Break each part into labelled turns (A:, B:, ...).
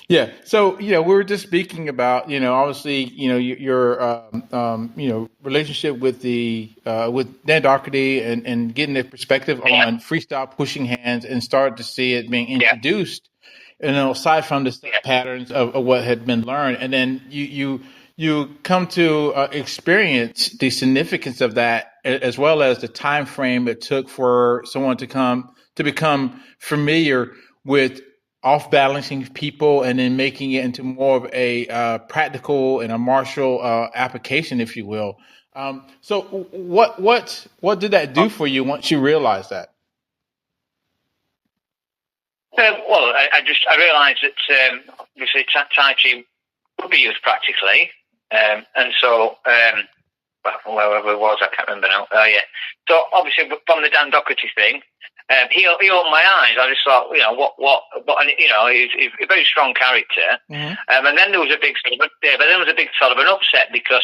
A: Yeah. So, we were just speaking about, obviously, your, relationship with with Dan Doherty and getting the perspective
B: Yeah,
A: on freestyle pushing hands and start to see it being
B: yeah,
A: introduced, aside from the set
B: yeah,
A: patterns of what had been learned. And then you come to experience the significance of that, as well as the time frame it took for someone to become familiar with off balancing people and then making it into more of a practical and a martial application, if you will. So what did that do for you once you realized that?
B: well, I realised that obviously Tai Chi could be used practically, and so well, wherever it was, I can't remember now. Yeah. So obviously from the Dan Doherty thing, he opened my eyes. I just thought, and, he's a very strong character.
A: Mm-hmm.
B: And then there was a big but then there was a big sort of an upset because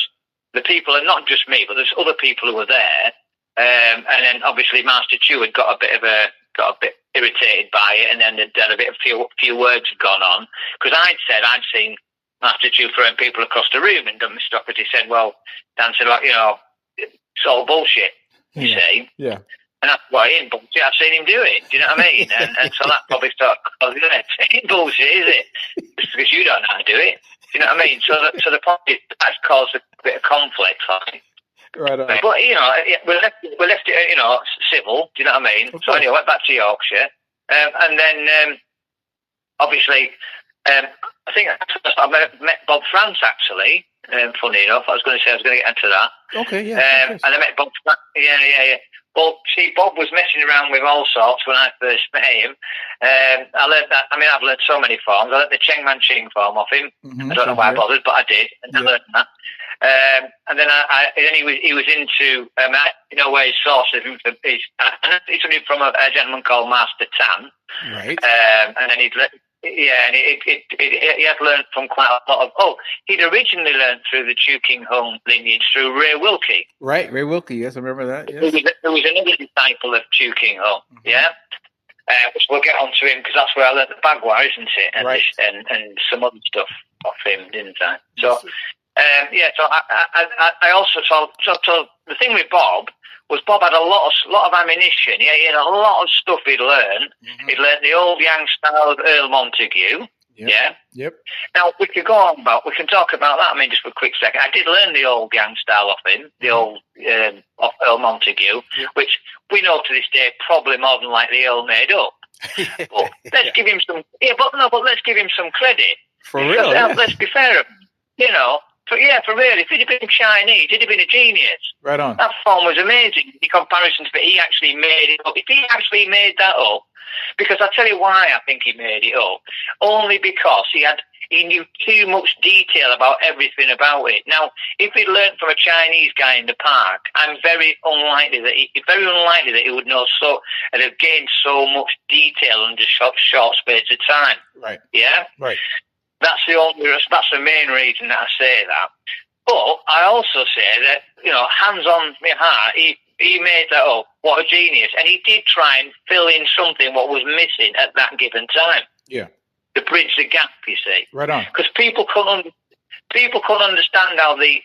B: the people, and not just me, but there's other people who were there. And then obviously Master Chu had got a bit irritated by it, and then there'd a few words had gone on because I'd seen Master Chu throwing people across the room, and Mr. Doherty said, "Well, Dan said, it's all bullshit." You see,
A: yeah.
B: And that's why it ain't bullshit. I've seen him do it. Do you know what I mean? And so that probably started. It ain't bullshit, is it? Just because you don't know how to do it. Do you know what I mean? So the point is that's caused a bit of conflict. Like.
A: Right on.
B: But we left it, civil. Do you know what I mean? So anyway, I went back to Yorkshire, and then obviously, I think I met Bob France actually. Funny enough, I was going to get into that.
A: Okay, yeah.
B: And I met Bob. Yeah. Well, see, Bob was messing around with all sorts when I first met him. I learned that. I mean, I've learned so many forms. I learned the Cheng Man Ching form off him.
A: Mm-hmm,
B: I don't know why I bothered, but I did, and I learned that. And then he was into where his source is. He's from a gentleman called Master Tan,
A: right?
B: And then he had learned from quite a lot of. He'd originally learned through the Chu King Hung lineage through Ray Wilkie.
A: Right, Ray Wilkie. Yes, I remember that. Yes.
B: There was another disciple of Chu King Hung. Mm-hmm. Yeah. Which we'll get onto him because that's where I learned the Bagua, isn't it? And
A: right.
B: And some other stuff off him, didn't I? So. So I also so the thing with Bob was Bob had a lot of ammunition. Yeah, he had a lot of stuff he'd learned. Mm-hmm. He'd learned the old Yang style of Earl Montague. Yep. Yeah.
A: Yep.
B: Now we can talk about that. I mean, just for a quick second, I did learn the old Yang style off him, the old of Earl Montague, which we know to this day probably more than likely Earl made up. But let's give him some. Yeah, but let's give him some credit.
A: For real.
B: Let's be fair. For real, if he'd have been Chinese, he'd have been a genius.
A: Right on.
B: That form was amazing in comparison to that he actually made it up. If he actually made that up, because I'll tell you why I think he made it up, only because he knew too much detail about everything about it. Now, if he'd learnt from a Chinese guy in the park, I'm very unlikely that he would know so and have gained so much detail in just short space of time.
A: Right.
B: Yeah.
A: Right.
B: That's the main reason that I say that. But I also say that, hands on my heart, he made that up. What a genius. And he did try and fill in something what was missing at that given time.
A: Yeah.
B: To bridge the gap, you see.
A: Right on.
B: Because people couldn't understand how the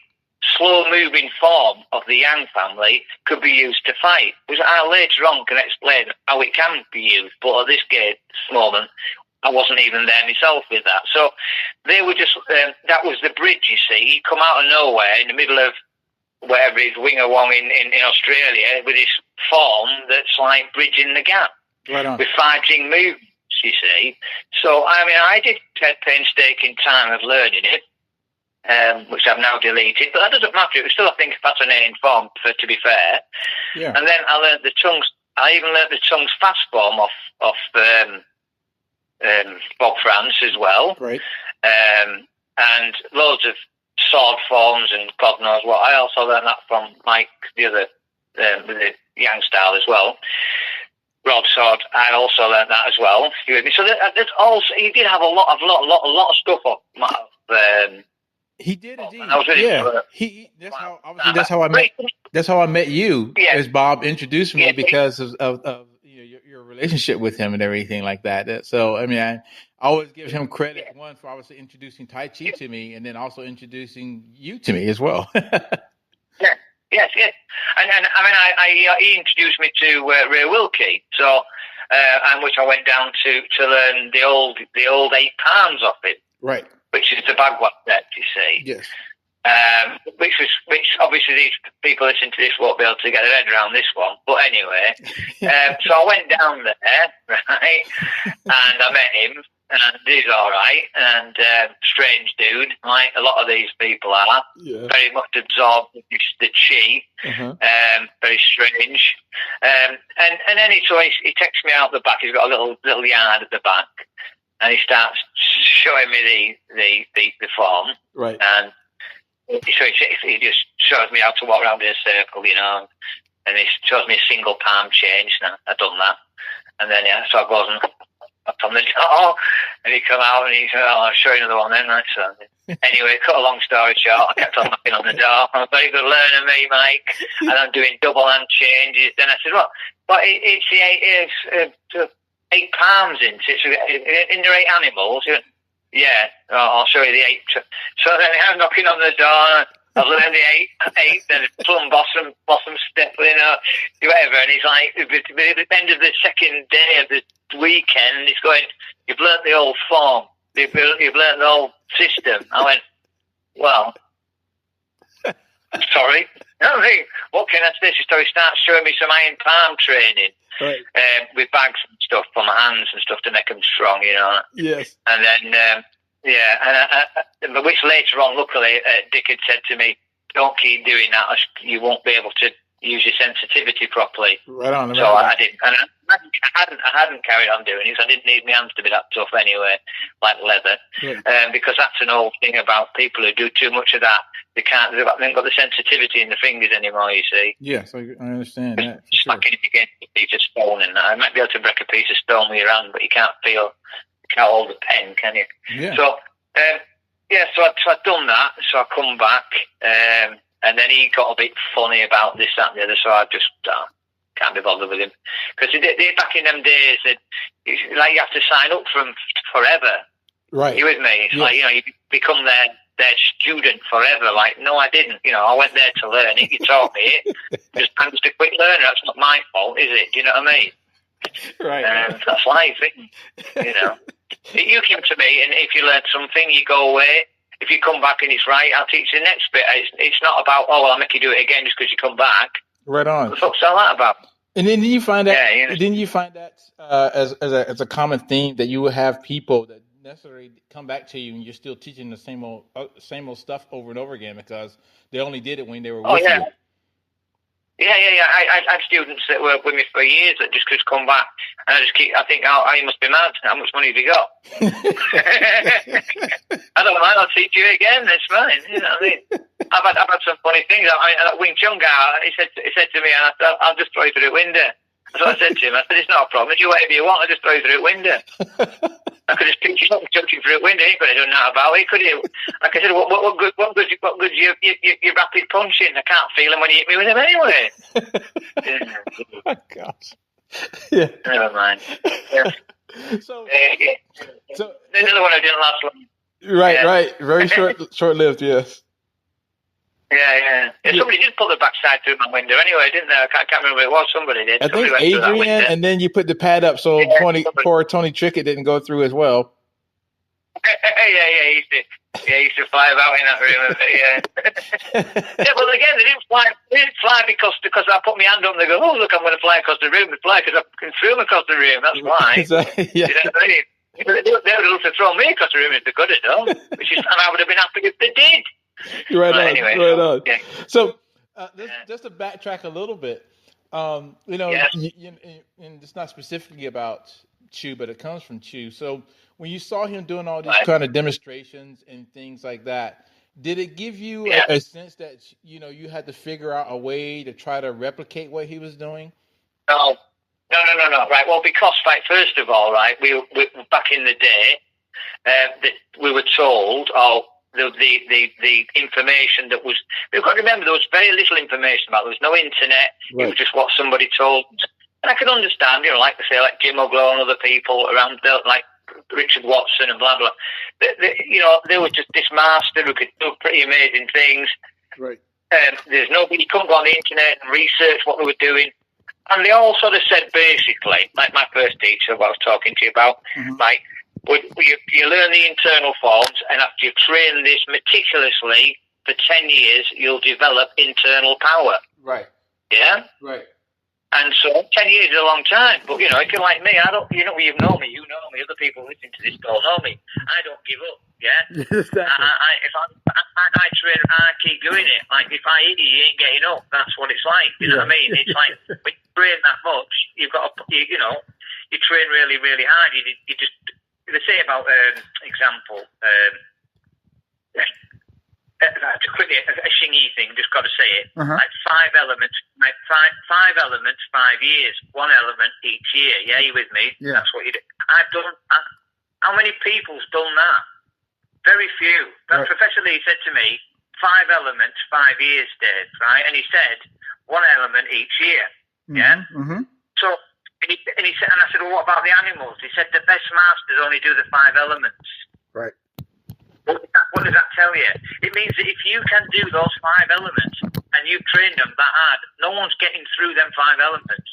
B: slow-moving form of the Yang family could be used to fight. Which I later on can explain how it can be used. But at this moment, I wasn't even there myself with that. So they were just, that was the bridge, you see. He'd come out of nowhere in the middle of wherever his Wingawong in Australia with his form that's like bridging the gap.
A: Right on.
B: With 5 Jing movements, you see. So, I mean, I did take painstaking time of learning it, which I've now deleted, but that doesn't matter. It was still, I think, a fascinating form, to be fair.
A: Yeah.
B: And then I learned the tongues. I even learned the tongues fast form off Bob France as well.
A: Right.
B: And loads of sword forms and God knows what. I also learned that from Mike, the other, with the Yang style as well. Broadsword, I also learned that as well. So there's also, he did have a lot of stuff off.
A: He did indeed.
B: I was really
A: That's how I met you.
B: Yeah.
A: As Bob introduced me because of your relationship with him and everything like that. So I mean, I always give him credit, one, for obviously introducing Tai Chi to me, and then also introducing you to me as well.
B: Yeah. Yes. And I mean, he introduced me to Ray Wilkie, so and which I went down to learn the old 8 palms off him,
A: Right.
B: which is the Bagua set, you see.
A: Yes.
B: Which obviously these people listening to this won't be able to get their head around this one. But anyway, so I went down there, right, and I met him, and he's all right, and strange dude, like a lot of these people are, very much absorbed with the chi, very strange, and then he takes me out the back. He's got a little yard at the back, and he starts showing me the form,
A: right,
B: and so he just shows me how to walk around in a circle, you know, and he shows me a single palm change. Now I've done that, and then so I goes and knocked on the door, and he come out and he said, "Oh, I'll show you another one then." Right, so anyway, cut a long story short, I kept on knocking on the door. I'm a very good learner, me, Mike, and I'm doing double hand changes. Then I said, "Well, but it's the 8 palms, isn't it? In the 8 animals." Yeah, I'll show you the 8. So then I'm knocking on the door. I've learned the 8, then plum blossom step, you know, whatever. And he's like, at the end of the second day of the weekend, he's going, "You've learnt the old form. You've learnt the old system." I went, "Well, sorry." I mean, what can I say? So he starts showing me some iron palm training, right, with bags and stuff for my hands and stuff to make them strong, you know.
A: Yes.
B: And then, but which later on, luckily, Dick had said to me, "Don't keep doing that. You won't be able to use your sensitivity properly."
A: Right on.
B: So I didn't, and I hadn't carried on doing it. So I didn't need my hands to be that tough anyway, like leather, because that's an old thing about people who do too much of that. They haven't got the sensitivity in the fingers anymore, you see.
A: Yes, I understand that.
B: Smacking it against a piece of stone, and I might be able to break a piece of stone with your hand, but you can't hold the pen, can you? Yeah. So, so I'd done that. So I come back, and then he got a bit funny about this, that, and the other. So I just can't be bothered with him, because back in them days, like you have to sign up for them forever. Right. You with me? It's like, you know, you become their student forever. Like, no, I didn't. You know, I went there to learn it. You taught me it. I'm just a quick learner. That's not my fault, is it? Do you know what I mean? Right. That's life, isn't it? You know. You came to me, and if you learn something, you go away. If you come back and it's right, I'll teach you the next bit. It's not about, oh, well, I'll make you do it again just because you come back. Right on. What the fuck's all that about?
A: And then you find that. Yeah, you know. Didn't you find that as a common theme that you would have people that necessarily come back to you and you're still teaching the same old stuff over and over again because they only did it when they were with you?
B: Yeah. I had students that were with me for years that just could come back, and I think, oh, you must be mad. How much money have you got? I don't mind. I'll teach you again. It's fine. You know what I mean? I've had some funny things. I mean, that Wing Chun guy, he said to me, I'll just throw you through the window. That's what I said to him. I said, it's not a problem. If you do whatever you want, I'll just throw you through the window. I could just pick you up and chuck you through the window. He could have done that about it, could you? Like I said, what good's your rapid punching? I can't feel him when you hit me with him anyway.
A: Oh, gosh. Yeah.
B: Never mind. Yeah. So another one who didn't last long.
A: Right. Very short-lived, yes.
B: Yeah. Somebody did put the backside through my window anyway, didn't they? I can't remember who it was. Somebody did.
A: I think Adrian, and then you put the pad up so poor Tony Trickett didn't go through as well.
B: Yeah, he used to fly about in that room. Yeah, well, again, they didn't fly because I put my hand up and they go, oh, look, I'm going to fly across the room. They fly because I can throw them across the room. That's why.
A: Yeah.
B: You know what I mean? They would have loved to throw me across the room if they could have done, and I would have been happy if they did.
A: Right on.
B: Anyway,
A: right on.
B: Yeah.
A: So, just to backtrack a little bit, and it's not specifically about Chu, but it comes from Chu. So, when you saw him doing all these kind of demonstrations and things like that, did it give you a sense that you had to figure out a way to try to replicate what he was doing?
B: No. Right. Well, because first of all, right, we back in the day, we were told, the information that was, you've got to remember, there was very little information about it. There was no internet. Right. It was just what somebody told. And I could understand, like I say, like Jim O'Glow and other people around, like Richard Watson and blah blah. They were just this master who could do pretty amazing things.
A: Right.
B: There's nobody, you couldn't go on the internet and research what they were doing. And they all sort of said basically, like my first teacher, what I was talking to you about, like, you learn the internal forms, and after you train this meticulously for 10 years, you'll develop internal power.
A: Right.
B: Yeah?
A: Right.
B: And so 10 years is a long time. But, if you're like me, you know me, other people listening to this don't know me. I don't give up, yeah?
A: Exactly.
B: I train, I keep doing it. Like, if I eat you ain't getting up. That's what it's like. You know what I mean? It's like, when you train that much, you've got to, you train really, really hard. You just, they say about, example, quickly, a Xingyi thing, just got to say it. Like 5 elements, 5 elements, 5 years, 1 element each year. Yeah, you with me?
A: Yeah.
B: That's what you do. How many people's done that? Very few. But Professor Lee said to me, 5 elements, 5 years, Dave, right? And he said, 1 element each year. Yeah? So, and he said, and I said, well, what about the animals? He said, the best masters only do the 5 elements.
A: Right.
B: What does that tell you? It means that if you can do those 5 elements and you've trained them that hard, no one's getting through them 5 elements.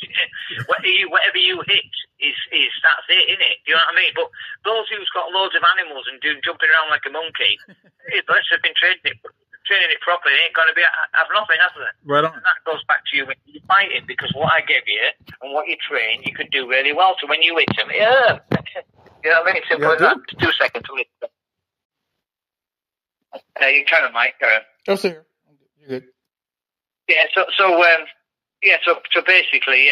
B: Whatever you hit is that's it, isn't it? Do you know what I mean? But those who's got loads of animals and jumping around like a monkey, unless they've been training it properly, ain't going to have nothing, has it?
A: Right on.
B: And that goes back to you when you're fighting, because what I gave you and what you train, you could do really well. So when you hit them, you know what I mean? Simple as that. 2 seconds to hit them. You carry on, Mike.
A: I'm here. You're good.
B: Yeah. So basically,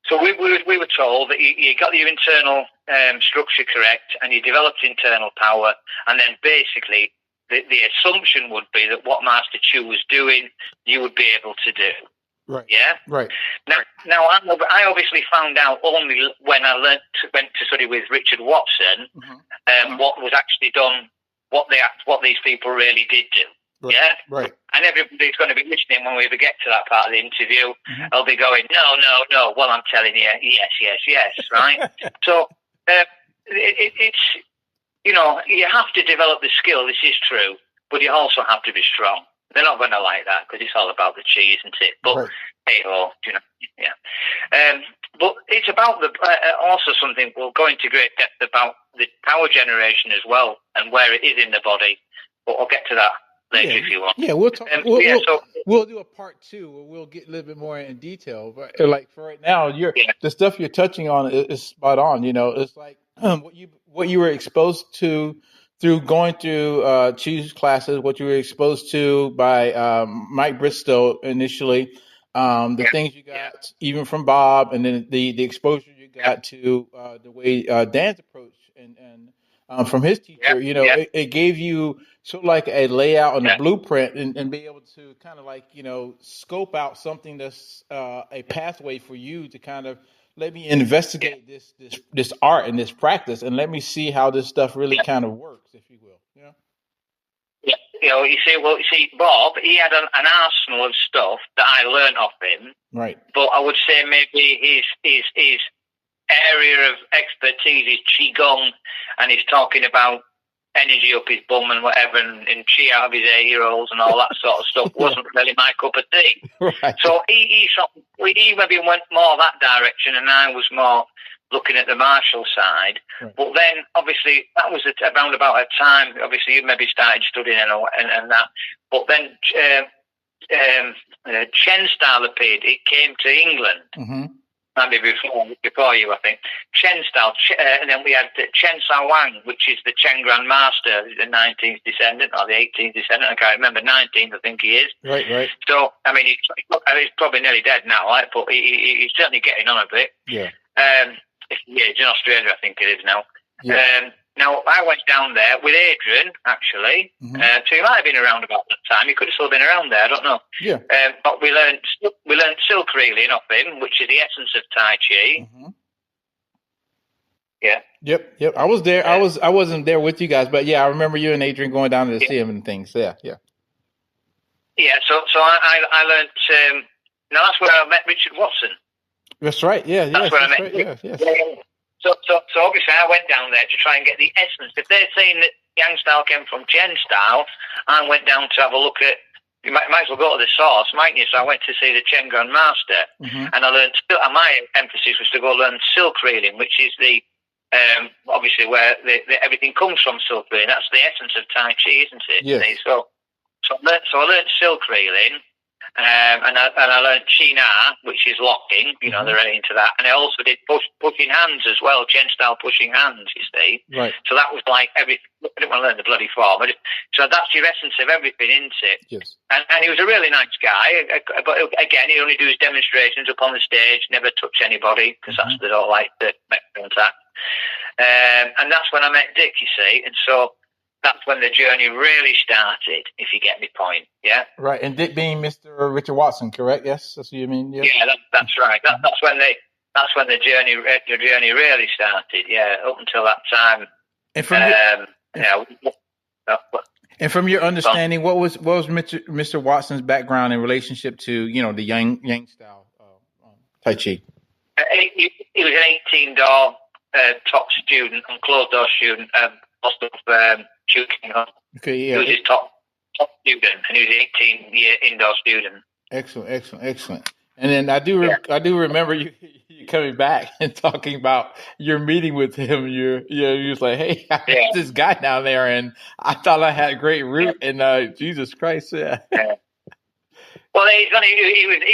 B: So we were told that you got your internal structure correct, and you developed internal power, and then basically the assumption would be that what Master Chu was doing, you would be able to do.
A: Right.
B: Yeah.
A: Right.
B: Now I obviously found out only when I went to study with Richard Watson, what was actually done. What these people really did do,
A: right,
B: yeah?
A: Right.
B: And everybody's going to be listening when we ever get to that part of the interview. They'll be going, no. Well, I'm telling you, yes, right? So it's, you have to develop the skill. This is true, but you also have to be strong. They're not going to like that because it's all about the chi, isn't it? But yeah. But it's about also something we'll go into great depth about the power generation as well and where it is in the body. But I'll get to that later if you want.
A: Yeah, we'll talk. We'll do a part 2 where we'll get a little bit more in detail. But like for right now, the stuff you're touching on is spot on. It's like what you were exposed to through going through Chi's classes, what you were exposed to by Mike Bristow initially. The things you got even from Bob, and then the exposure you got to the way Dan's approach and from his teacher, it gave you sort of like a layout and a blueprint and be able to kind of like, scope out something that's a pathway for you to kind of let me investigate this art and this practice, and let me see how this stuff really kind of works, if you will.
B: Yeah. You see, Bob, he had an arsenal of stuff that I learned off him.
A: Right.
B: But I would say maybe his area of expertise is Qigong, and he's talking about energy up his bum and whatever, and chi out of his 8-year-olds and all that sort of stuff wasn't really my cup of tea.
A: Right.
B: So he maybe went more that direction, and I was more looking at the martial side. Right. But then, obviously, that was around about a time, obviously, you maybe started studying and that. But then Chen style appeared. It came to England. Maybe before you, I think. Chen style, and then we had Chen Sao Wang, which is the Chen Grand Master, the 19th descendant, or the 18th descendant, I can't remember, 19th I think he is.
A: Right.
B: So, I mean, he's probably nearly dead now, right? But he's certainly getting on a bit.
A: Yeah.
B: He's in Australia, I think it is now.
A: Yeah.
B: Now, I went down there with Adrian, actually. So he might have been around about that time. He could have still been around there, I don't know.
A: Yeah.
B: But we learned silk reeling off him, which is the essence of Tai Chi. Yeah.
A: Yep. I was there. I wasn't there with you guys, but yeah, I remember you and Adrian going down to see him and things. Yeah.
B: Yeah. So I learned. Now that's where I met Richard Watson.
A: That's right. Yeah.
B: That's where I met him.
A: Yes.
B: So obviously I went down there to try and get the essence. If they're saying that Yang style came from Chen style, I went down to have a look at. You might as well go to the source, mightn't you? So I went to see the Chen Grandmaster, and I learned. And my emphasis was to go learn silk reeling, which is the obviously where everything comes from. Silk reeling. That's the essence of Tai Chi, isn't it?
A: Yes.
B: So I learned silk reeling. And I learned Chi Na, which is locking. You know, they're really into that. And I also did pushing hands as well, Chen style pushing hands. You see,
A: right?
B: So that was like everything. I didn't want to learn the bloody form. So that's your essence of everything, isn't it?
A: Yes.
B: And he was a really nice guy. But again, he'd only do his demonstrations up on the stage, never touch anybody because that's they don't like to make contact. And that's when I met Dick. You see, and so. That's when the journey really started, if you get my point, yeah?
A: Right, and Dick being Mr. Richard Watson, correct? Yes, that's what you mean? Yes?
B: Yeah, that's right. That's when the journey really started, yeah, up until that time.
A: And from your understanding, what was Mr. Watson's background in relationship to, the Yang style Tai Chi?
B: He was an 18-door top student and closed-door student, lots of
A: okay, yeah.
B: He was his top student, and he was an 18-year indoor student.
A: Excellent. And then I do remember you coming back and talking about your meeting with him. You was like, hey, I met this guy down there, and I thought I had a great route, and Jesus Christ, yeah.
B: Well, he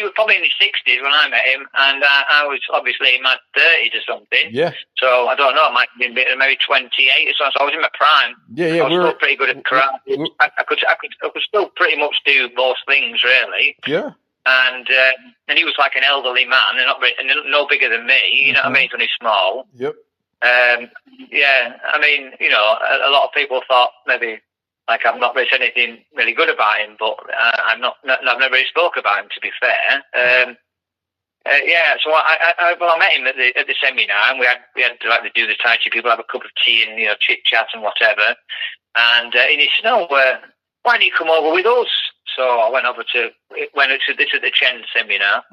B: was probably in his 60s when I met him, and I was obviously in my 30s or something.
A: Yeah.
B: So I don't know, I might have been maybe 28 or so. So I was in my prime.
A: Yeah.
B: I was still pretty good at karate. I could still pretty much do most things, really.
A: Yeah.
B: And he was like an elderly man, and no bigger than me. You know what I mean? He's only small.
A: Yep.
B: Yeah. I mean, a lot of people thought maybe. Like I've not really said anything really good about him, but I've never really spoke about him, to be fair. So I met him at the seminar, and we had to like to do the Tai Chi. People have a cup of tea and chit chat and whatever. And he said, "No, why don't you come over with us?" So I went over to the Chen seminar,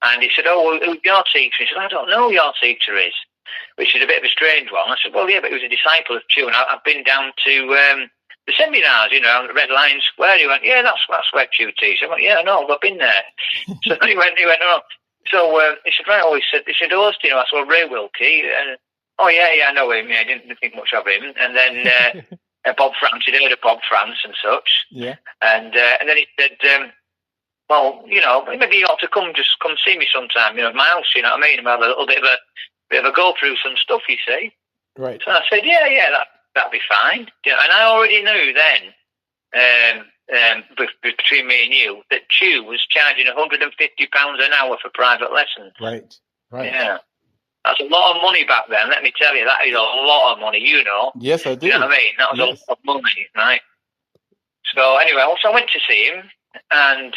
B: and he said, "Oh, well, who's your teacher?" He said, "I don't know who your teacher is," which is a bit of a strange one. I said, "Well, yeah, but he was a disciple of Chu, and I've been down to." The seminars, on the Red Lion Square. He went, yeah, that's where Chu teaches. I went, yeah, no, I've been there. So he went, oh. So he said, right, he said, oh, I said, well, Ray Wilkie. Oh, yeah, I know him. Yeah, I didn't think much of him. And then Bob France, he'd heard of Bob France and such.
A: Yeah.
B: And then he said, well, maybe you ought to come see me sometime, at my house, you know what I mean? Have a little bit of a go through some stuff, you see.
A: Right.
B: So I said, yeah, that'd be fine. And I already knew then, between me and you, that Chu was charging £150 an hour for private lessons.
A: Right.
B: Yeah. That's a lot of money back then, let me tell you. That is a lot of money,
A: Yes, I do.
B: You know what I mean? That was a lot of money, right? So anyway, so I went to see him, and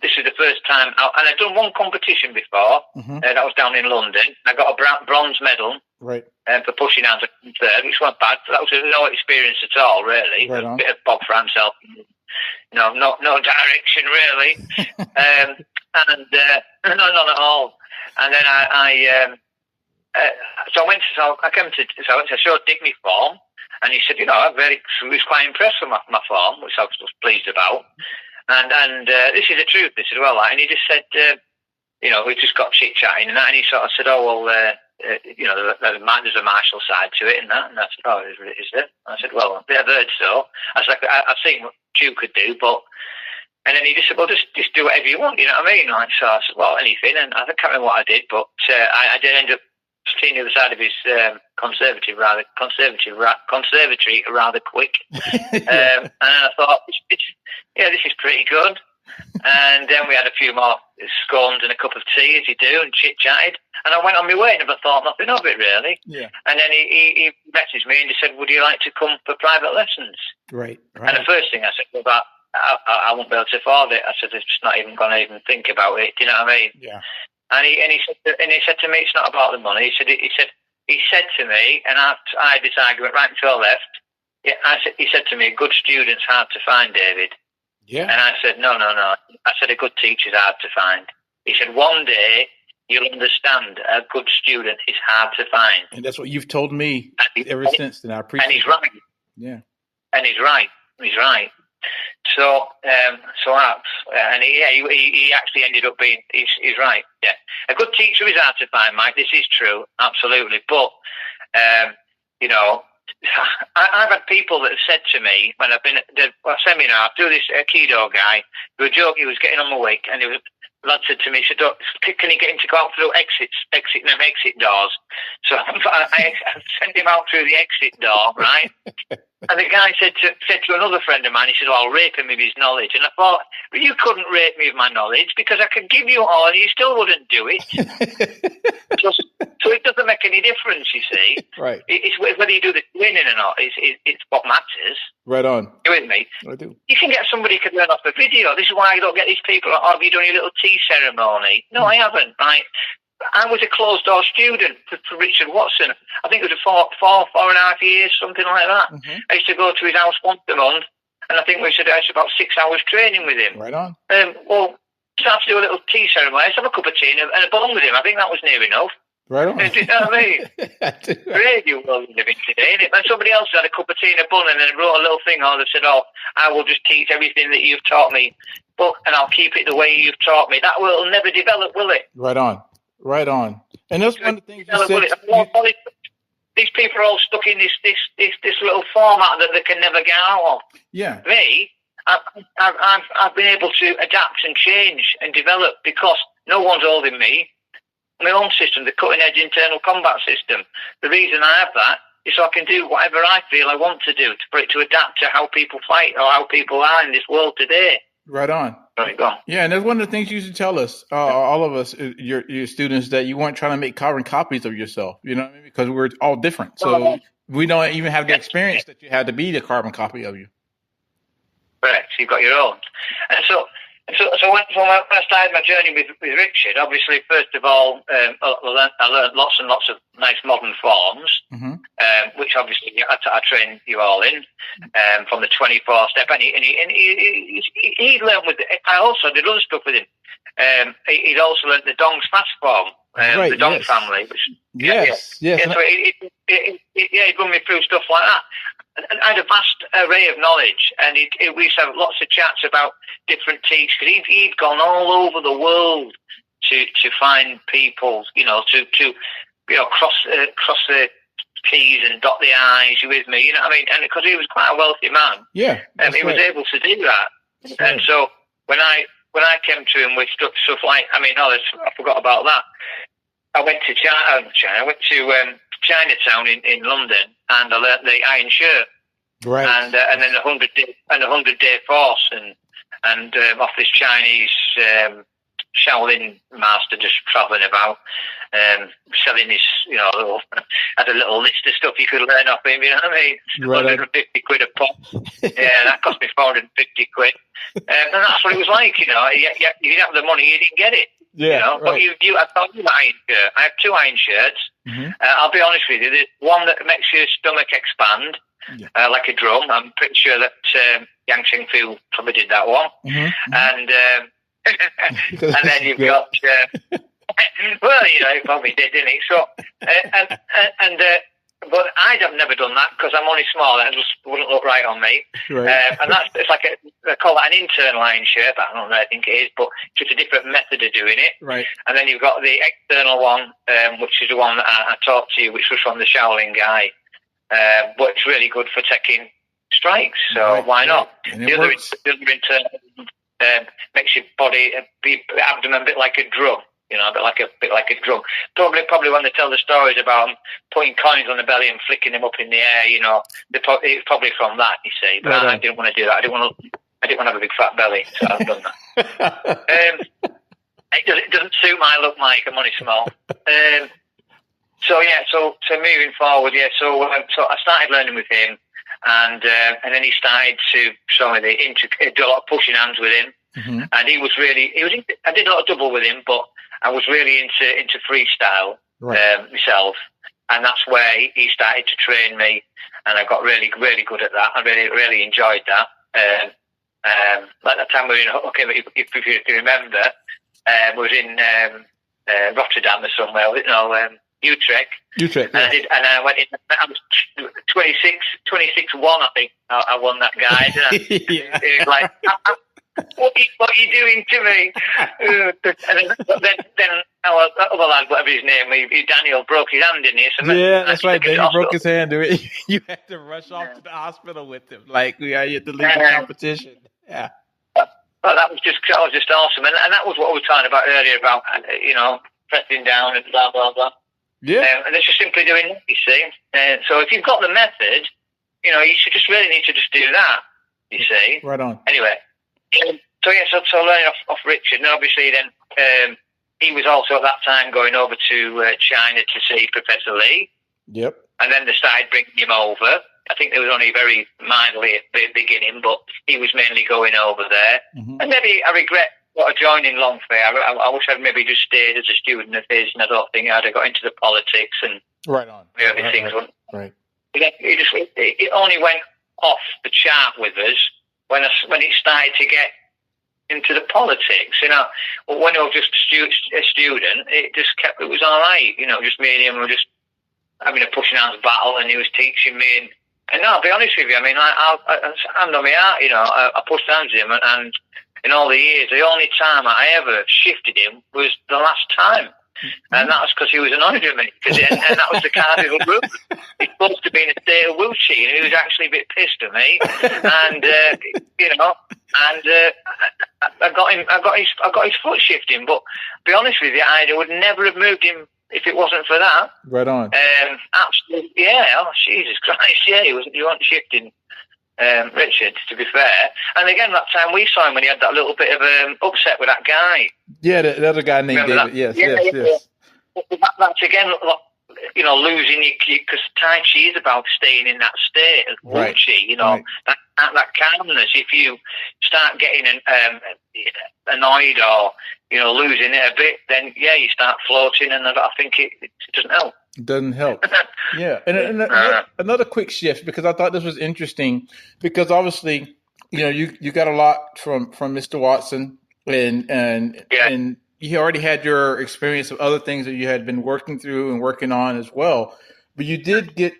B: this is the first time, and I'd done one competition before, that was down in London. I got a bronze medal.
A: Right.
B: For pushing hands third, which wasn't bad. That was no experience at all, really.
A: Right
B: a bit of Bob France help. No direction, really. None at all. And then I went to show Dick my form, and he said, he was quite impressed with my form, which I was pleased about. And this is the truth, this as well. And he just said, we just got chit chatting and that, and he sort of said, oh well. There's a martial side to it and that. And I said, oh, is there? I said, well, I've heard so. I said, I've seen what Chu could do, but... And then he just said, well, just do whatever you want, you know what I mean? Like, so I said, well, anything. And I can't remember what I did, but I did end up seeing the other side of his conservatory rather quick. And I thought, this is pretty good. And then we had a few more scones and a cup of tea, as you do, and chit-chatted. And I went on my way and never thought nothing of it, really.
A: Yeah.
B: And then he messaged me and he said, would you like to come for private lessons?
A: Right.
B: And the first thing I said, well, I won't be able to afford it. I said, it's just not even going to even think about it. Do you know what I mean?
A: Yeah.
B: And he said to me, it's not about the money. He said to me, and I had this argument right until left. Yeah, he said to me, a good student's hard to find, David.
A: Yeah.
B: And I said, no. I said, a good teacher's hard to find. He said, one day you'll understand a good student is hard to find.
A: And that's what you've told me ever since, and I appreciate it.
B: And he's right.
A: Yeah.
B: And he's right. He's right. So, and he actually ended up being, he's right. Yeah. A good teacher is hard to find, Mike. This is true. Absolutely. But, you know, I've had people that have said to me when I've been at the seminar, through this Aikido guy, who was joking, he was getting on my wick, and the lad said to me, he said, can you get him to go out through exit doors? So I sent him out through the exit door, right? And the guy said to another friend of mine, he said, I'll rape him with his knowledge. And I thought, well, you couldn't rape me with my knowledge because I could give you all and you still wouldn't do it. So it doesn't make any difference, you see.
A: Right.
B: It's whether you do the training or not. It's what matters.
A: Right on.
B: You with me?
A: I do.
B: You can get somebody who can learn off a video. This is why I don't get these people, oh, have you done your little tea ceremony? No, I haven't, right? I was a closed-door student for Richard Watson. I think it was four and a half years, something like that. Mm-hmm. I used to go to his house once a month, and I think we used to do about 6 hours training with him.
A: Right on.
B: Well, start to do a little tea ceremony. I used to have a cup of tea and a bun with him. I think that was near enough.
A: Right on.
B: Do you know what I mean? Radio world we live in today, innit? When somebody else had a cup of tea and a bun and then wrote a little thing on that said, oh, I will just teach everything that you've taught me, and I'll keep it the way you've taught me. That will never develop, will it?
A: Right on. Right on. And that's one of the things you said.
B: These people are all stuck in this little format that they can never get out of.
A: Yeah.
B: Me, I've been able to adapt and change and develop because no one's holding me. My own system, the cutting-edge internal combat system. The reason I have that is so I can do whatever I feel I want to do for it to adapt to how people fight or how people are in this world today.
A: Right on.
B: Right, go on.
A: Yeah, and that's one of the things you used to tell us, all of us, your students, that you weren't trying to make carbon copies of yourself. You know what I mean? Because we're all different. So we don't even have the experience that you had to be the carbon copy of you.
B: Correct. So you've got your own. And so when I started my journey with Richard, obviously, first of all, I learned lots and lots of nice modern forms, which obviously I trained you all in, from the 24 step. And he learned with. I also did other stuff with him. He'd also learned the Dong's fast form, the Dong family. Which,
A: yes.
B: So he'd run me through stuff like that. And I had a vast array of knowledge, and we used to have lots of chats about different teachers, because he'd gone all over the world to find people, to cross the T's and dot the I's. You with me? You know what I mean? And because he was quite a wealthy man, he was able to do that. That's and so when I came to him with stuff like, I forgot about that. I went to China. I went to Chinatown in London, and I learnt the iron shirt,
A: right?
B: And then the 100-day force, and off this Chinese Shaolin master just travelling about, selling his, had a little list of stuff you could learn off him. You know what I mean?
A: Right.
B: 150 quid a pop. Yeah, that cost me 450 quid, and that's what it was like. You didn't have the money, you didn't get it.
A: Yeah,
B: right. But I thought you iron shirt. I have 2 iron shirts. Mm-hmm. I'll be honest with you. There's one that makes your stomach expand, like a drum. I'm pretty sure that Yang Cheng Fu probably did that one. Mm-hmm. And and then you've got well, he probably did, didn't he? So but I'd have never done that because I'm only small and it just wouldn't look right on me.
A: Right.
B: And it's like they call it an internal iron shirt, but I don't know, I think it is, but it's just a different method of doing it.
A: Right.
B: And then you've got the external one, which is the one that I talked to you, which was from the Shaolin guy. But it's really good for taking strikes, so why not? The other internal makes your body, abdomen a bit like a drum. A bit like a drum. Probably when they tell the stories about them putting coins on the belly and flicking them up in the air, it's probably from that, you see. But I didn't want to do that. I didn't want to have a big fat belly, so I've done that. It doesn't suit my look, Mike. I'm only small. So moving forward, so I started learning with him, and then he started to show me do a lot of pushing hands with him, and I did a lot of double with him, but I was really into freestyle myself, and that's where he started to train me, and I got really, really good at that. I really, really enjoyed that. At that time we were in, if you remember, we was in Rotterdam or somewhere, Utrecht.
A: Utrecht,
B: and
A: yes.
B: I went in. I was 26-1, I think. I won that guy.
A: Yeah.
B: He was like, what are you doing to me? And then our other lad, whatever his name, Daniel broke his hand, didn't he? So
A: Yeah, that's right. Daniel broke his hand. You had to rush off to the hospital with him. Like, you had to leave the competition. Yeah.
B: But that was just awesome. And that was what we were talking about earlier about, pressing down and blah, blah, blah.
A: Yeah.
B: And it's just simply doing that, you see. So if you've got the method, you should just really need to just do that, you see.
A: Right on.
B: Anyway, so learning off Richard, and obviously then he was also at that time going over to China to see Professor Lee.
A: Yep.
B: And then they started bringing him over. I think there was only very mildly at the beginning, but he was mainly going over there. Mm-hmm. And maybe I regret joining Longfair. I wish I'd maybe just stayed as a student of his, and I don't think I'd have got into the politics and
A: right on. Right.
B: It only went off the chart with us when it started to get into the politics. When I was just a student, it was all right. Just me and him were just having a pushing hands battle, and he was teaching me. And no, I'll be honest with you. I mean, I'm not my heart. I pushed hands with him, and in all the years, the only time I ever shifted him was the last time. And that was because he was annoyed with me. And that was the cardinal rule. He's supposed to be in a state of Wuchi, and he was actually a bit pissed at me. And, I got his foot shifting. But to be honest with you, I would never have moved him if it wasn't for that.
A: Right on.
B: Absolutely, yeah. Oh, Jesus Christ, yeah. He wasn't shifting. Richard, to be fair. And again, that time we saw him when he had that little bit of upset with that guy.
A: Yeah, the other guy named
B: Remember
A: David.
B: That?
A: Yes.
B: That's again, losing your, because Tai Chi is about staying in that state of Wu Chi, that calmness. If you start getting annoyed or, losing it a bit, then, you start floating, and I think it doesn't help.
A: It doesn't help. Yeah. And another quick shift, because I thought this was interesting, because obviously, you got a lot from Mr. Watson, and you already had your experience of other things that you had been working through and working on as well. But you did get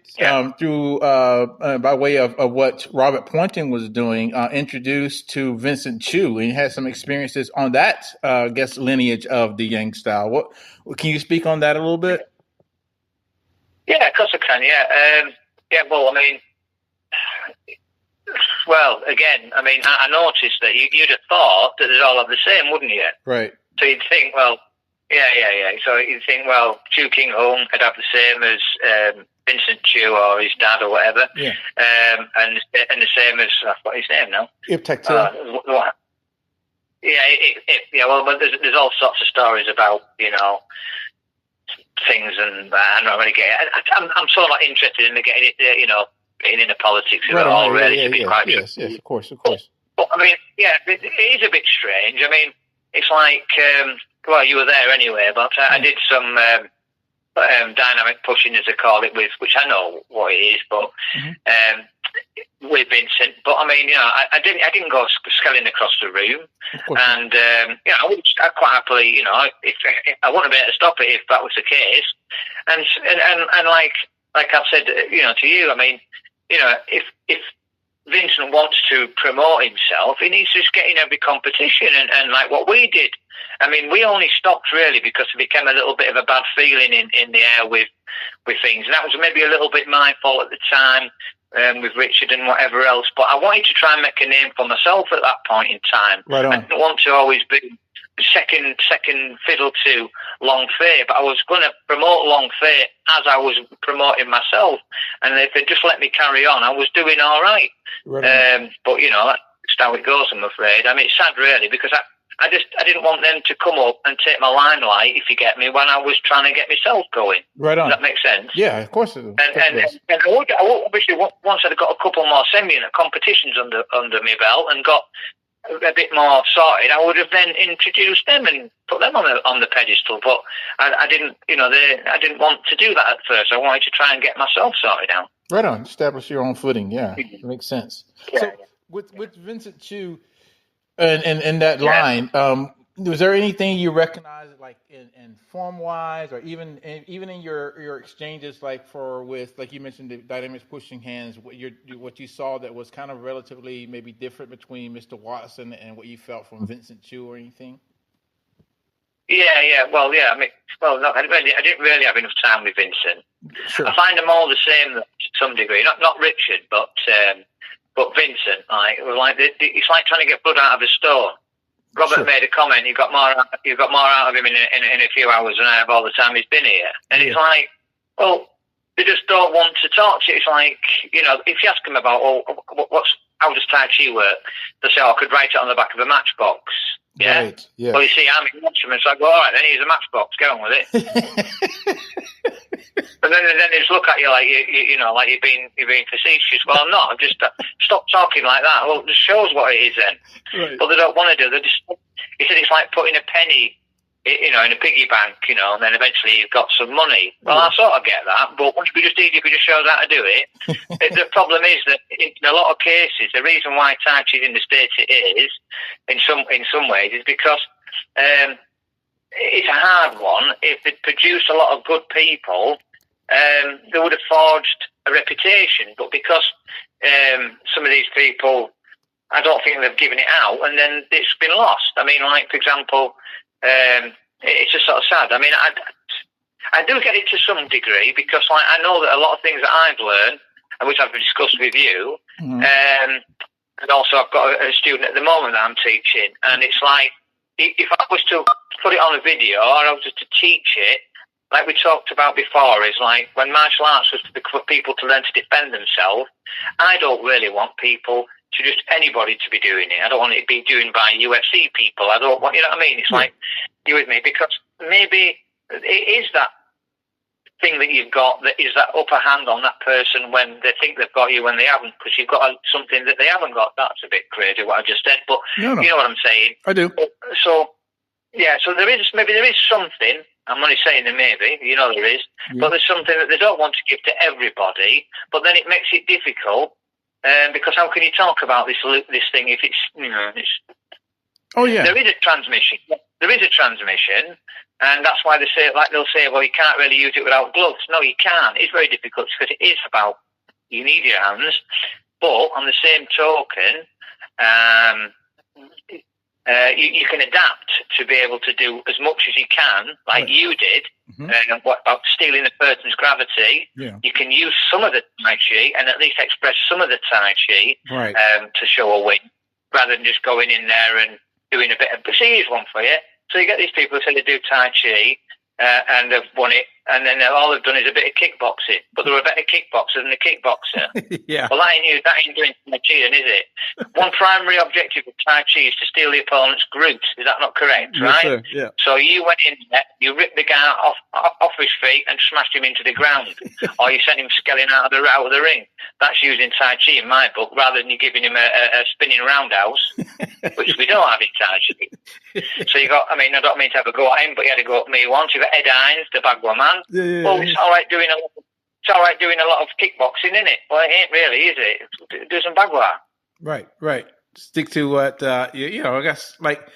A: through, by way of what Robert Poynton was doing, introduced to Vincent Chu, and you had some experiences on that, lineage of the Yang style. What can you speak on that a little bit?
B: Yeah, of course I can. I noticed that you'd have thought that they'd all have the same, wouldn't you?
A: Right.
B: So you'd think, well, So you'd think, well, Chu King Hung could have the same as Vincent Chu or his dad or whatever.
A: Yeah.
B: And the same as, I forgot his name now. Well, there's all sorts of stories about, things, and I'm not really getting. I'm sort of not interested in getting it, getting into politics at all. Really, to be quite
A: yes, of course.
B: But I mean, it is a bit strange. I mean, it's like, you were there anyway, but I did some dynamic pushing, as they call it, which I know what it is, but with Vincent. But I mean, I didn't go scaling across the room, and I'd quite happily, if I wouldn't be able to stop it if that was the case. And like I've said, to you, I mean, if Vincent wants to promote himself, he needs to just get in every competition, and like what we did. I mean, we only stopped really because it became a little bit of a bad feeling in the air with things, and that was maybe a little bit my fault at the time. With Richard and whatever else, but I wanted to try and make a name for myself at that point in time.
A: Right on.
B: I didn't want to always be second fiddle to Long Fei, but I was going to promote Long Fei as I was promoting myself, and if they just let me carry on, I was doing all right.
A: Right
B: but that's how it goes, I'm afraid. I mean, it's sad really, because I didn't want them to come up and take my limelight, if you get me, when I was trying to get myself going.
A: Right on.
B: Does that make sense?
A: Yeah, of course it does.
B: And I would obviously, once I'd got a couple more competitions under my belt and got a bit more sorted, I would have then introduced them and put them on the pedestal. But I didn't, I didn't want to do that at first. I wanted to try and get myself sorted out.
A: Right on. Establish your own footing. Yeah, it makes sense.
B: Yeah.
A: So with Vincent Chu. And that line, Was there anything you recognize, like in form wise, or even in your exchanges, like with like you mentioned the dynamics pushing hands, what you saw that was kind of relatively maybe different between Mr. Watson and what you felt from Vincent Chu or anything?
B: Yeah. Well, yeah. I mean, well, no, I didn't really have enough time with Vincent.
A: Sure.
B: I find them all the same to some degree. Not Richard, but Vincent. Like it's like trying to get blood out of a stone. Robert
A: Sure.
B: made a comment. You got more out of him in a few hours than I have all the time he's been here. And it's like, well, they just don't want to talk to you. It's like, if you ask them about, how does Tai Chi work? They say, I could write it on the back of a matchbox. Yeah.
A: Right. Yeah.
B: Well, you see, I'm in Watchman, so I go, all right, then here's a matchbox. Get on with it. But then they just look at you like like you're being facetious. Well, I'm not. I'm just stop talking like that. Well, it just shows what it is then.
A: Right.
B: But they don't want to do. He said it's like putting a penny, in a piggy bank, and then eventually you've got some money. Well, I sort of get that, but once we just show us how to do it. The problem is that in a lot of cases, the reason why Tai Chi is in the state it is, in some ways, is because it's a hard one. If they'd produced a lot of good people, they would have forged a reputation. But because some of these people, I don't think they've given it out, and then it's been lost. I mean, like, for example, it's just sort of sad. I mean, I do get it to some degree because, like, I know that a lot of things that I've learned, and which I've discussed with you, and also I've got a student at the moment that I'm teaching, and it's like, if I was to put it on a video or I was to teach it, like we talked about before, is like when martial arts was for people to learn to defend themselves, I don't really want people to just anybody to be doing it. I don't want it to be doing by UFC people. I don't want, you know what I mean? It's like, you with me? Because maybe it is that thing that you've got that is that upper hand on that person when they think they've got you when they haven't, because you've got something that they haven't got. That's a bit crazy what I just said, but
A: No.
B: You know what I'm saying?
A: I do.
B: So there is something. I'm only saying there maybe, there is, but there's something that they don't want to give to everybody, but then it makes it difficult, because how can you talk about this thing if it's,
A: Oh, yeah.
B: There is a transmission. And that's why they'll say, well, you can't really use it without gloves. No, you can't. It's very difficult because it is about, you need your hands. But on the same token, you can adapt to be able to do as much as you can, like you did. What about stealing the person's gravity? Yeah. You can use some of the Tai Chi and at least express some of the Tai Chi to show a win, rather than just going in there and doing a bit of... See, here's one for you. So you get these people who say they do Tai Chi and they've won it, and then all they've done is a bit of kickboxing, but they're a better kickboxer than the kickboxer. Yeah. Well, that ain't doing Tai Chi then, is it? One primary objective of Tai Chi is to steal the opponent's glute. Is that not correct, right? Yes, sir. Yeah. So you went in there, you ripped the guy off his feet and smashed him into the ground, or you sent him skelling out of the ring. That's using Tai Chi in my book, rather than you giving him a spinning roundhouse, which we don't have in Tai Chi. So you got, I don't mean to have a go at him, but you had to go at me once. You got Ed Hines, the Bagua man. Well, it's all right doing a lot of kickboxing, isn't it? Well, it ain't really, is it? Do some Bagua.
A: Right. Stick to what I guess, like,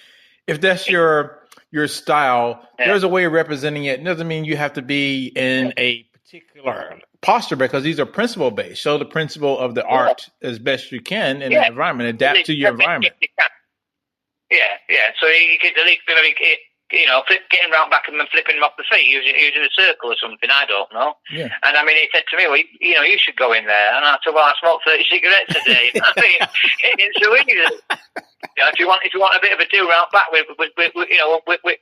A: if that's your style, there's a way of representing it. It doesn't mean you have to be in a particular posture, because these are principle based. Show the principle of the art as best you can in the environment. Adapt to your environment. Yeah. So you could at least be very, getting round back and flipping them off the feet using a circle or something. I don't know. Yeah. And he said to me, well, you should go in there. And I said, well, I smoked 30 cigarettes a day. It's so easy. If you want a bit of a do round back with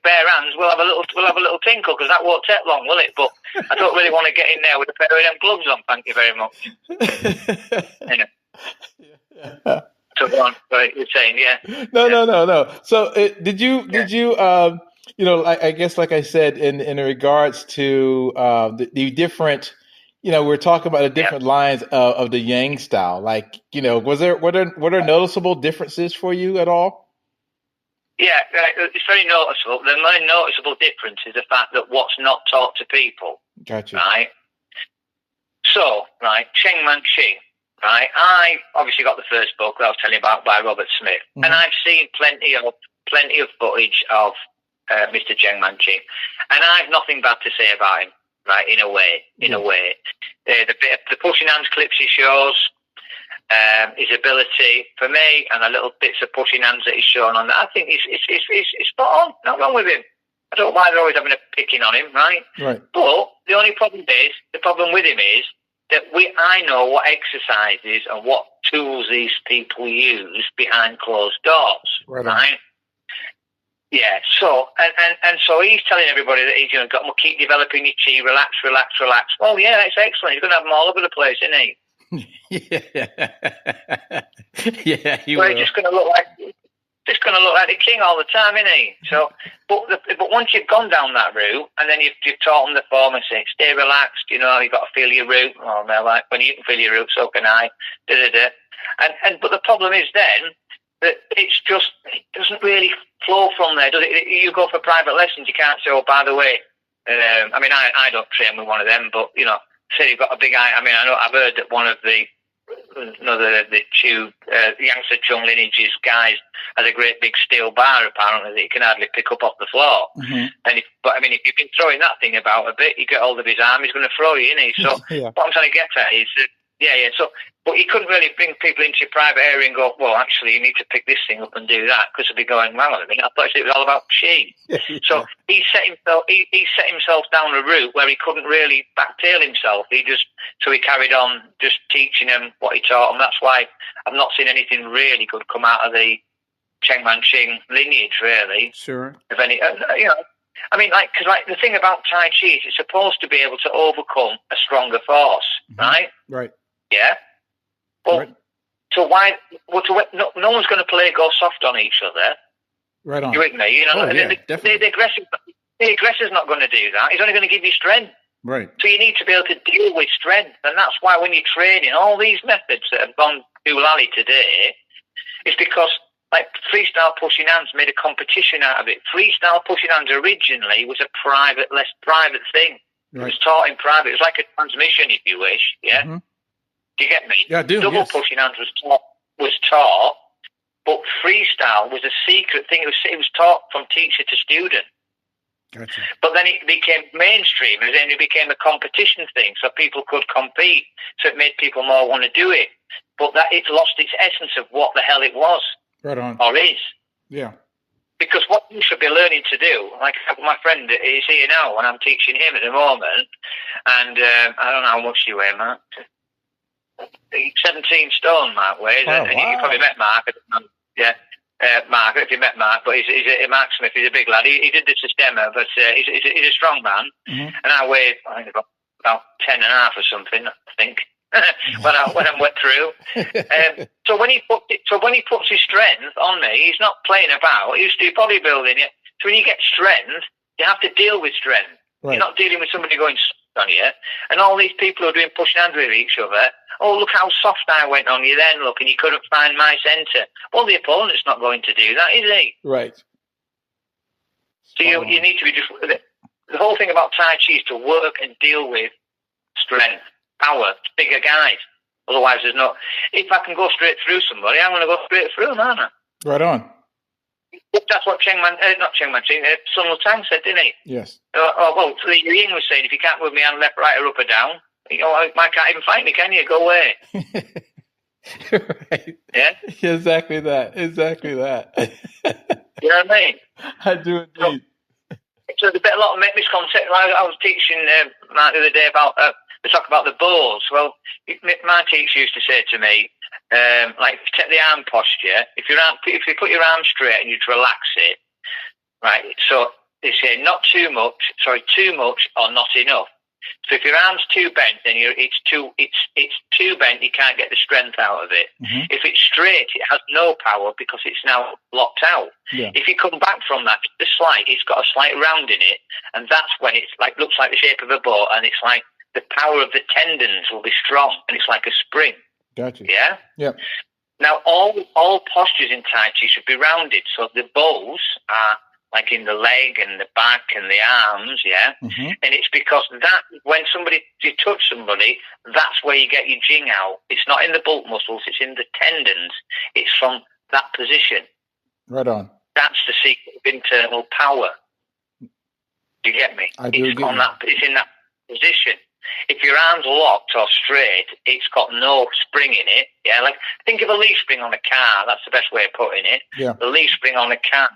A: bare hands, we'll have a little tinkle, because that won't take long, will it? But I don't really want to get in there with a pair of them gloves on. Thank you very much. Yeah. So go on. Sorry, you're saying, No. So did you I guess, like I said, in regards to the different, we're talking about the different lines of the Yang style. Like, were there noticeable differences for you at all?
B: Yeah, it's very noticeable. The main noticeable difference is the fact that what's not taught to people.
A: Gotcha.
B: Right? So, Cheng Man Chi. Right, I obviously got the first book that I was telling you about by Robert Smith, and I've seen plenty of plenty of footage of Mr. Cheng Man-ching, and I have nothing bad to say about him. Right, in a way. The pushing hands clips he shows, his ability for me, and the little bits of pushing hands that he's shown on that, I think it's spot on. Not wrong with him. I don't know why they're always having a picking on him, right?
A: Right.
B: But the only problem with him is that I know what exercises and what tools these people use behind closed doors, right? Yeah, so and so he's telling everybody that he's got to keep developing your chi, relax. Oh yeah, that's excellent. He's going to have them all over the place, isn't he?
A: Yeah, he
B: well,
A: will.
B: He's just going to look like the king all the time, isn't he? So, but once you've gone down that route, and then you've taught them the form and say, stay relaxed. You've got to feel your root. Oh, they're like, when you can feel your root, so can I. And but the problem is then that it doesn't really flow from there, does it? You go for private lessons, you can't say, oh, by the way, I don't train with one of them, but, say you've got a big eye. I've heard that one of the Yangtze Chung Lineage's guys has a great big steel bar, apparently, that he can hardly pick up off the floor.
A: Mm-hmm.
B: If you've been throwing that thing about a bit, you get hold of his arm, he's going to throw you, isn't he? So
A: yeah.
B: What I'm trying to get at is that, so, but you couldn't really bring people into your private area and go, well, actually, you need to pick this thing up and do that, because they'd be going, well, I thought it was all about chi. So he set himself down a route where he couldn't really backtail himself. He carried on just teaching them what he taught them. That's why I've not seen anything really good come out of the Cheng Man-ching lineage, really.
A: Sure.
B: If any, because the thing about Tai Chi is it's supposed to be able to overcome a stronger force, right?
A: Right.
B: Yeah. Well,
A: right.
B: So why? Well, no one's going to play go soft on each other.
A: Right on.
B: You with me?
A: Definitely.
B: The aggressor's not going to do that. He's only going to give you strength.
A: Right.
B: So you need to be able to deal with strength, and that's why when you're training, all these methods that have gone doolally today, is because like freestyle pushing hands made a competition out of it. Freestyle pushing hands originally was a private thing. Right. It was taught in private. It was like a transmission, if you wish. Yeah. Mm-hmm. Do you get me?
A: Yeah, I do.
B: Double pushing hands was taught, but freestyle was a secret thing. It was taught from teacher to student.
A: Gotcha.
B: But then it became mainstream, and then it became a competition thing, so people could compete. So it made people more want to do it. But that it lost its essence of what the hell it was.
A: Right on.
B: Or is.
A: Yeah.
B: Because what you should be learning to do, like my friend is here now, and I'm teaching him at the moment, and I don't know how much you weigh, Mark. 17 stone, Mark weighs, and you probably met Mark. Yeah, Mark, if you met Mark, but he's Mark Smith. He's a big lad. He did the Systema, but he's a strong man, and I weigh about 10 and a half or something, I think. when I went through, so when he puts his strength on me, he's not playing about. He used to do bodybuilding. So when you get strength, you have to deal with strength. Right. You're not dealing with somebody going soft on you. And all these people who are doing pushing hands with each other. Oh, look how soft I went on you then. Look, and you couldn't find my centre. Well, the opponent's not going to do that, is he?
A: Right.
B: So you need to be just. The whole thing about Tai Chi is to work and deal with strength. Power, bigger guys. Otherwise, there's no. If I can go straight through somebody, I'm going to go straight through them, aren't I?
A: Right on.
B: That's what Sun Tang said, didn't he?
A: Yes.
B: Li Ying was saying, if you can't move me hand left, right, or up or down, I can't even fight me, can you? Go away.
A: Right.
B: Yeah.
A: Exactly that.
B: You know what I mean?
A: I do indeed.
B: So there's a lot of misconceptions. I was teaching Mark the other day about. We talk about the balls. Well, my teacher used to say to me, take the arm posture. If you put your arm straight and you relax it, right? So they say too much or not enough. So if your arm's too bent, then it's too bent. You can't get the strength out of it. Mm-hmm. If it's straight, it has no power because it's now locked out. Yeah. If you come back from that, it's got a slight round in it, and that's when it's looks like the shape of a boat, and it's like. The power of the tendons will be strong, and it's like a spring.
A: Gotcha.
B: Yeah?
A: Yep.
B: Now, all postures in Tai Chi should be rounded. So the bows are like in the leg and the back and the arms, yeah? Mm-hmm. And it's because that, when you touch somebody, that's where you get your jing out. It's not in the bulk muscles, it's in the tendons. It's from that position.
A: Right on.
B: That's the secret of internal power. Do you get me?
A: I do
B: it's in that position. If your arm's locked or straight, it's got no spring in it. Yeah, like think of a leaf spring on a car. That's the best way of putting it.
A: Yeah.
B: The leaf spring on a car.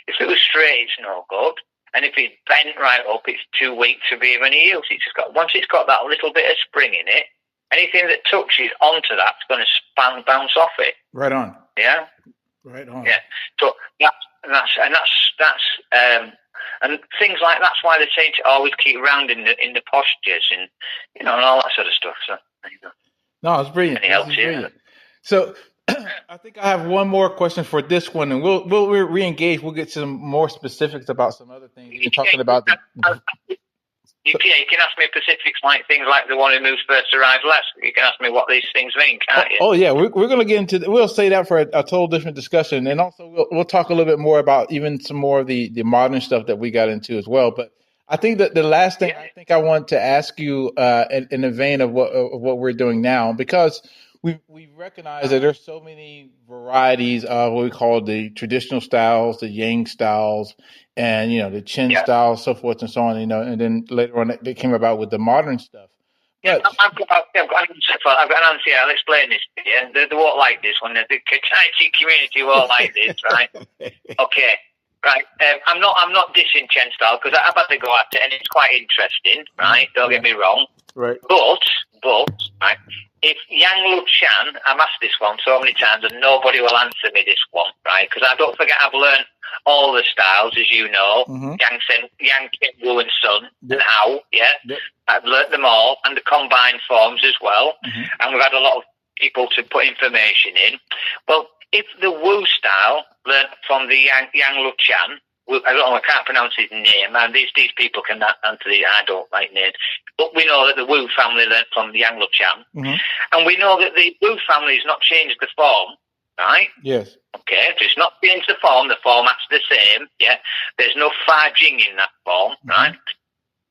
B: If it was straight, it's no good. And if it's bent right up, it's too weak to be of any use. Once it's got that little bit of spring in it, anything that touches onto that's going to bounce off it.
A: Right on.
B: Yeah.
A: Right on.
B: Yeah. So that's and things like that's why they say to always keep rounding in the postures and and all that sort of stuff. So there you go.
A: No, it's brilliant.
B: This is brilliant.
A: So I think I have one more question for this one, and we'll re-engage. We'll get some more specifics about some other things. You're talking about
B: you can ask me specifics like things like the one who moves first arrives last. You can ask me what these things mean, can't you?
A: Oh yeah, we're going to get into. We'll say that for a total different discussion, and also we'll talk a little bit more about even some more of the modern stuff that we got into as well. But I think that the last thing I think I want to ask you in the vein of what we're doing now, because we recognize that there's so many varieties of what we call the traditional styles, the Yang styles, and the Chen styles, so forth and so on. And then later on they came about with the modern stuff.
B: I've got an answer. I'll explain this to you. They won't like this one. The Tai Chi community won't like this, right? Okay. Right, I'm not dissing Chen style because I've had to go at it and it's quite interesting, right? Don't get me wrong.
A: Right.
B: But, right, if Yang Lu Chan, I've asked this one so many times and nobody will answer me this one, right? Because I don't forget I've learned all the styles, as you know, Yang Chen Wu and Sun and Hao, I've learnt them all and the combined forms as well. And we've had a lot of people to put information in. Well, if the Wu style learnt from the Yang Lu Chan, I don't know, I can't pronounce his name, and these people can answer the I don't like names, but we know that the Wu family learnt from the Yang Lu Chan, and we know that the Wu family has not changed the form, right?
A: Yes.
B: Okay, so it's not changed the format's the same, There's no Fa Jing in that form, right?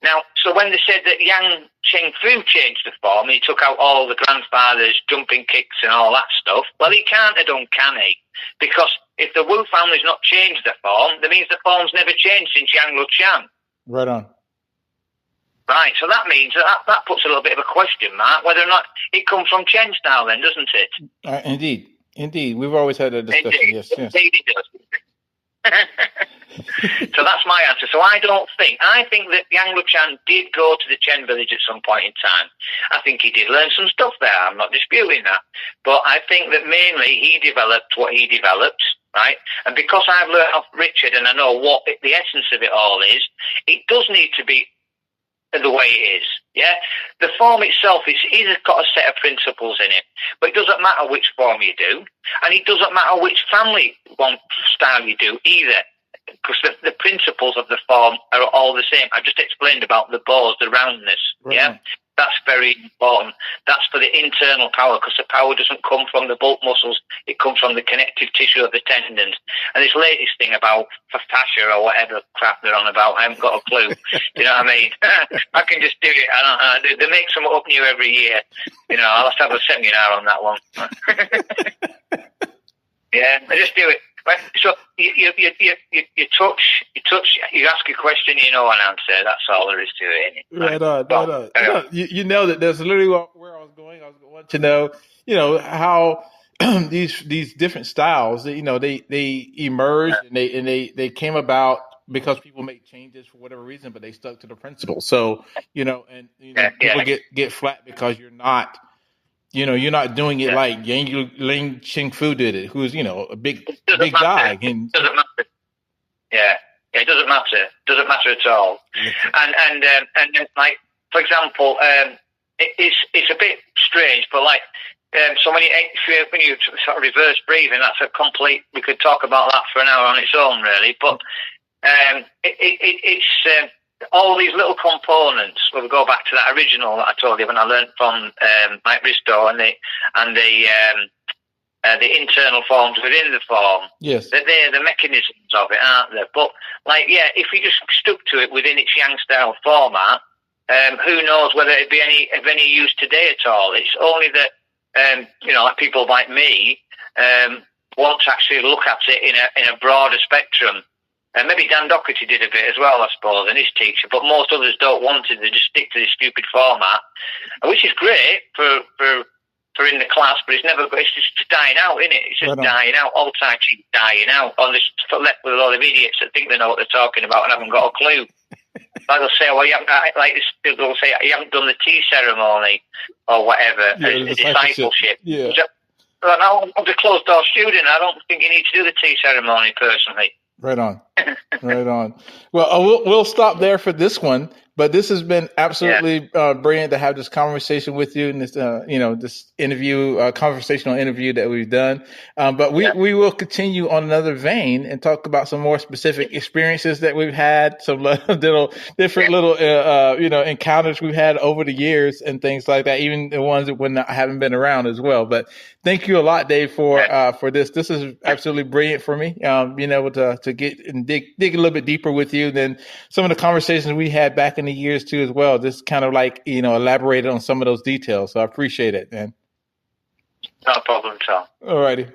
B: Now, so when they said that Yang Cheng Fu changed the form, he took out all the grandfather's jumping kicks and all that stuff, well, he can't have done, can he? Because if the Wu family's not changed the form, that means the form's never changed since Yang Lu Chan.
A: Right on.
B: Right, so that means that puts a little bit of a question mark whether or not it comes from Chen style then, doesn't it?
A: Indeed. We've always had a discussion.
B: Indeed.
A: Yes.
B: Indeed it does. So that's my answer. So I think that Yang Lu Chan did go to the Chen village at some point in time. I think he did learn some stuff there. I'm not disputing that. But I think that mainly he developed what he developed, right? And because I've learned off Richard and I know what the essence of it all is, it does need to be the way it is, The form itself is got a set of principles in it, but it doesn't matter which form you do, and it doesn't matter which family style you do either, because the principles of the form are all the same. I just explained about the bows, the roundness, That's very important. That's for the internal power, because the power doesn't come from the bulk muscles. It comes from the connective tissue of the tendons. And this latest thing about fascia or whatever crap they're on about, I haven't got a clue. You know what I mean? I can just do it. They make something up new every year. I'll have to have a seminar on that one. I just do it. So you touch, you ask a question, you know an answer. That's all there is to it.
A: Right on. You know that that's literally where I was going. I want to know, how these different styles, they emerged and they came about because people make changes for whatever reason, but they stuck to the principle. So people get flat because you're not doing it like Ling Ching Fu did it, who's, a big guy.
B: It doesn't matter. It doesn't matter. It doesn't matter at all. And like, for example, it's a bit strange, but like, so when you sort of reverse breathing, that's a complete, we could talk about that for an hour on its own, really. But it's all these little components. We'll go back to that original that I told you when I learned from Mike Bristow and the internal forms within the form.
A: Yes,
B: that they're the mechanisms of it, aren't they? But if you just stuck to it within its Yang style format, who knows whether it'd be of any use today at all? It's only that like people like me want to actually look at it in a broader spectrum. And maybe Dan Doherty did a bit as well, I suppose, and his teacher, but most others don't want to. They just stick to this stupid format, which is great for in the class, but it's just dying out, isn't it? It's just dying out. All Tai Chi dying out. On this left with a lot of idiots that think they know what they're talking about and haven't got a clue. Like they'll say, well, they'll say you haven't done the tea ceremony or whatever, as discipleship.
A: Yeah.
B: I'm a closed door student. I don't think you need to do the tea ceremony personally.
A: Right on. Right on. Well, we'll stop there for this one, but this has been absolutely brilliant to have this conversation with you and this, this interview, conversational interview that we've done. But we will continue on another vein and talk about some more specific experiences that we've had, some different encounters we've had over the years and things like that, even the ones that I haven't been around as well. But thank you a lot, Dave, for this. This is absolutely brilliant for me, being able to get and dig a little bit deeper with you than some of the conversations we had back in the years too as well. Just kind of elaborated on some of those details. So I appreciate it, man.
B: No problem at all.
A: All righty.